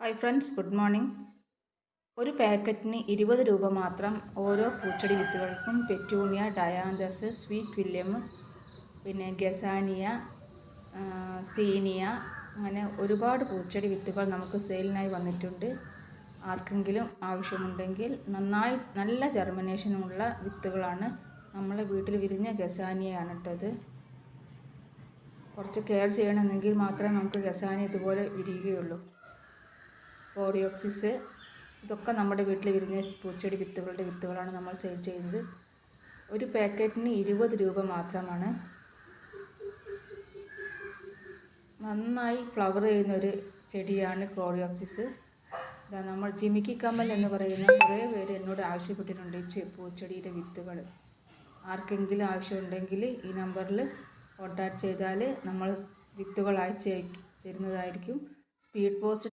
Hi friends, good morning. ഒരു പാക്കറ്റിന് 20 രൂപ മാത്രം ഓരോ പൂച്ചെടി വിത്തുകൾക്കും. പെറ്റൂണിയ, ഡയാന്തസ്, സ്വീറ്റ് വില്യം, പിന്നെ ഗസാനിയ, സീനിയ, അങ്ങനെ ഒരുപാട് പൂച്ചെടി വിത്തുകൾ നമുക്ക് സെയിലിനായി വന്നിട്ടുണ്ട്. ആർക്കെങ്കിലും ആവശ്യമുണ്ടെങ്കിൽ നല്ല ജെർമിനേഷനുള്ള വിത്തുകളാണ്. നമ്മളെ വീട്ടിൽ വിരിഞ്ഞ ഗസാനിയയാണ് ഇട്ടത്. കുറച്ച് കെയർ ചെയ്യണമെങ്കിൽ മാത്രമേ നമുക്ക് ഗസാനിയ ഇതുപോലെ വിരിയുകയുള്ളൂ. കോറിയോപ്സിസ്, ഇതൊക്കെ നമ്മുടെ വീട്ടിൽ വിരിഞ്ഞ പൂച്ചെടി വിത്തുകളാണ് നമ്മൾ സെയിൽ ചെയ്യുന്നത്. ഒരു പാക്കറ്റിന് 20 രൂപ മാത്രമാണ്. നന്നായി ഫ്ലവർ ചെയ്യുന്നൊരു ചെടിയാണ് കോറിയോപ്സിസ്. നമ്മൾ ജിമിക്കി കമ്മൽ എന്ന് പറയുന്ന കുറേ പേര് എന്നോട് ആവശ്യപ്പെട്ടിട്ടുണ്ട് ഈ പൂച്ചെടിയുടെ വിത്തുകൾ. ആർക്കെങ്കിലും ആവശ്യമുണ്ടെങ്കിൽ ഈ നമ്പറിൽ കോൺടാക്ട് ചെയ്താൽ നമ്മൾ വിത്തുകൾ അയച്ച് തരുന്നതായിരിക്കും. Speed post